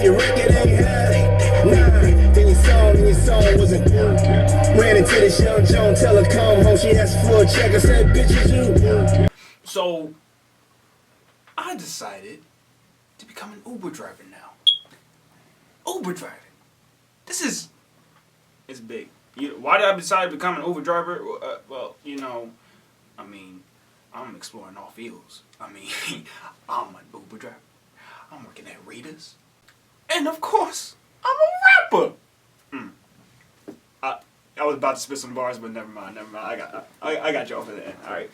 your record ain't high. Nah, then your song wasn't working. Ran into this young Joan, tell her come home. She asked for a check. I said, bitch, is you working? So, I decided to become an Uber driver now. Uber driving. It's big. Why did I decide to become an Uber driver? Well, I mean, I'm exploring all fields. I mean, I'm an Uber driver. I'm working at Rita's. And of course, I'm a rapper. I was about to spit some bars, but never mind. I got you off at the end. All right.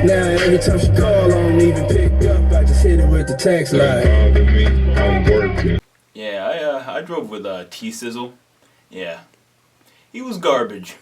Now every time she call, I don't even pick up. I just hit it with the text line. I'm working. Yeah, I drove with T-sizzle. Yeah, he was garbage.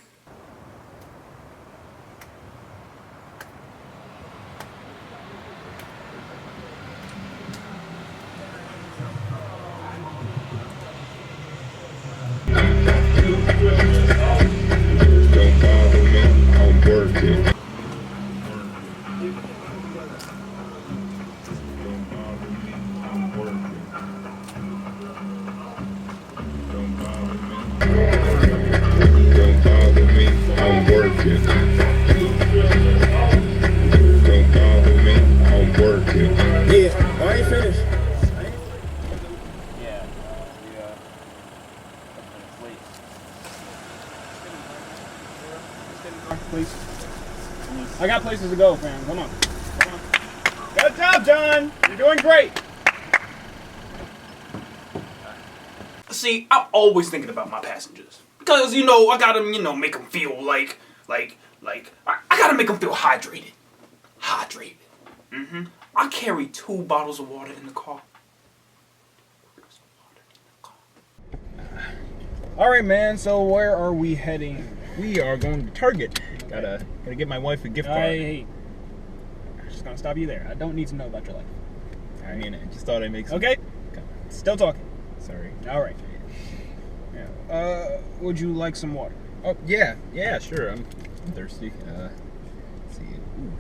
Yeah, I ain't finished. Yeah, Please. I got places to go, fam. Come on. Got a job, John. You're doing great. See, I'm always thinking about my passengers. Because, I gotta, make them feel like I gotta make them feel hydrated. I carry 2 bottles of water in the car. All right, man. So where are we heading? We are going to Target. Gotta get my wife a gift card. I'm just gonna stop you there. I don't need to know about your life. I mean, I just thought I'd make some... Okay. Still talking. Sorry. All right. Yeah. Would you like some water? Oh, yeah, sure. I'm thirsty. Let's see. Ooh,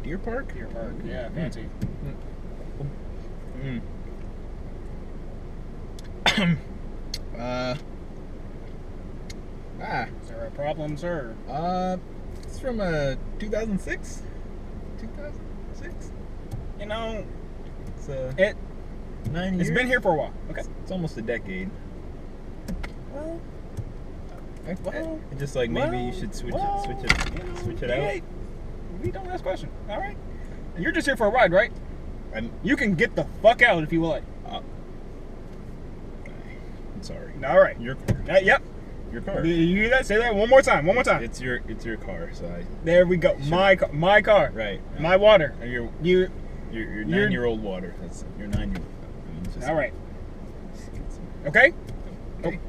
Deer Park? Deer Park. Yeah, fancy. Is there a problem, sir? It's from 2006. 2006. It's 9 years. It's been here for a while. Okay. It's almost a decade. Well, just like maybe you should switch it out. We don't ask questions. All right. You're just here for a ride, right? You can get the fuck out if you like. I'm sorry. All right. Your car. Yep. Your car. You hear that? Say that one more time. It's your car. So There we go. My car. Right. My water. Your 9-year-old water. That's your 9-year-old. All right. Okay. Okay.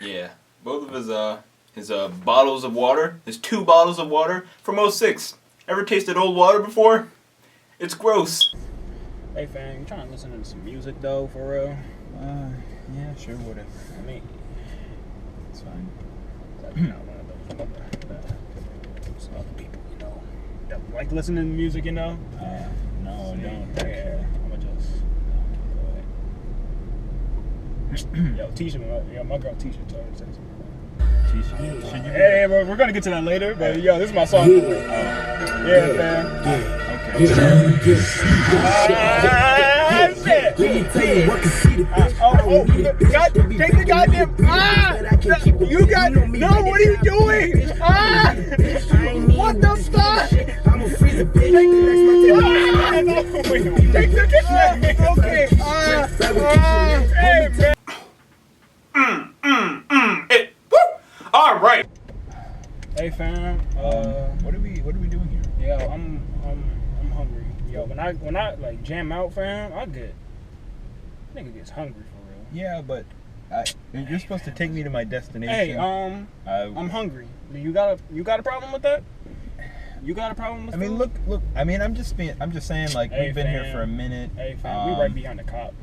Yeah, both of his bottles of water, his 2 bottles of water from '06. Ever tasted old water before? It's gross. Hey fam, you trying to listen to some music though, for real? Yeah, sure, whatever. I mean, it's fine. That's not one of those other people, that like listening to music, No, I don't. Yeah, I'ma just go ahead. Yo, Tisha, my girl Tisha told me to say something. Should you? Hey, we're gonna get to that later, but yo, this is my song. Yeah, fam. Okay. Shit. Take the goddamn. You got. No, what are you doing? What the fuck? Take the. Okay. Hey, man. All right. Hey fam, what are we doing here? Yo, I'm hungry. Yo, when I like jam out, fam, nigga gets hungry for real. Yeah, but you're supposed to take me to my destination. Hey, I'm hungry. You got a problem with that? You got a problem with that? I mean, look. I mean, I'm just saying, like, hey, we've been here for a minute. Hey fam, we right behind the cop.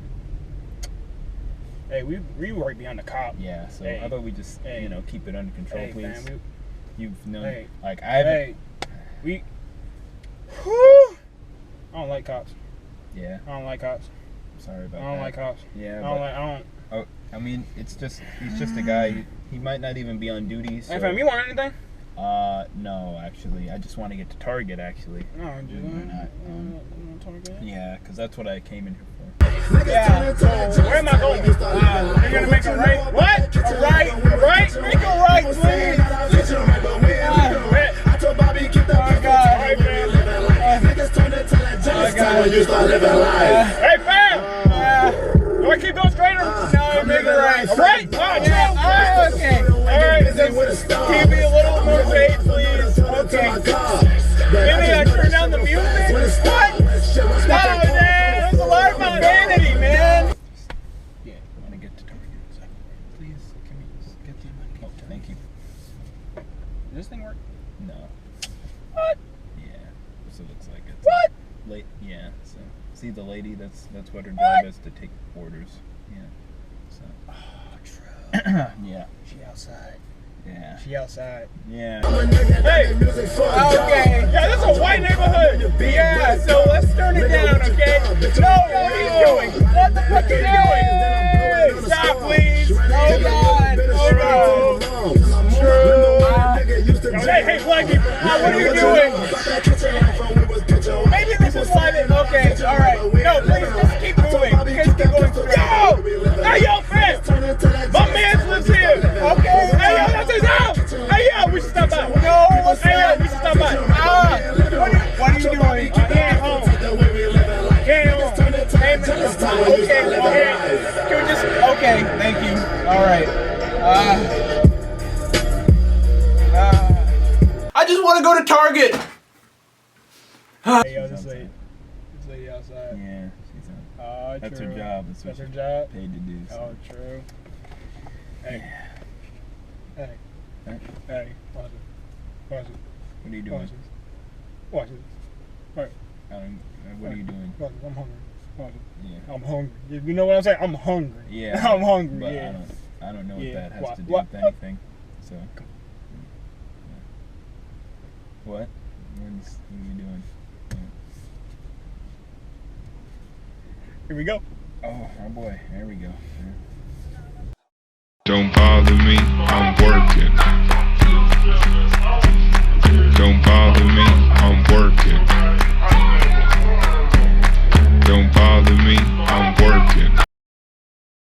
Hey, we right behind the cop. Yeah, so how about we just keep it under control, please? Fam, You've known, hey, like, I haven't. I don't like cops. Yeah. I don't like cops. sorry about I that. don't like cops. Yeah, I but don't like. I don't. oh, I mean, he's just a guy. He might not even be on duty. So, Hey, fam, you want anything? no, actually, I just want to get to Target. Actually, No, dude. Believe it or not, yeah, because that's what I came in here for. Yeah. So where am I going? You're gonna make a right. What? A right. A right. Make a right, please. Hey, fam! Do I keep going straight or no? Make it right. Right? Oh, yeah. Okay. Alright, just keep me a little more safe, please. Okay. Maybe I turn down the music? What? Oh, man. There's a lot of vanity, man. Yeah, I want to get to Target. So, please, can we just get the money? Oh, thank you. Does this thing work? No. What? Yeah. So it looks like it's What? late. Yeah. So see the lady. That's what her job is, to take orders. Yeah. So. Oh, true. Yeah. She outside. Yeah. She outside. Yeah. Hey! Okay. Yeah, this is a white neighborhood. Yeah, so let's turn it down, okay? No, what are you doing? What the fuck are you doing? Stop, please. Oh, God. Oh, no. Hey, black people. What are you doing? Maybe this is why they... Okay, all right. No, please, just keep moving. Just keep going straight. Yo! Hey, yo, fam! My man lives here. Okay. Hey, yo, that's his house. Hey, yo, we should stop by. No, hey, yo, we should stop by. What are you doing? Get home. Get home. Hey, okay, okay. Can we just... Okay, thank you. All right. I just want to go to Target. Hey, yo, this lady outside. Yeah. She's on. That's True. her job. That's what That's her she's job? paid to do. So. Oh, true. Hey. Hey. Huh? Hey. Watch it. Watch it. What are you Watch doing? it. Watch it. Right. I don't. What are you doing? Watch it. I'm hungry. Watch it. Yeah. I'm hungry. You know what I'm saying? I'm hungry. Yeah. I'm hungry. But Yeah. I don't know what Yeah. that has What- to do what- with anything. So. What? What are you doing? Yeah. Here we go. Oh boy. There we go. Yeah. Don't bother me, I'm working.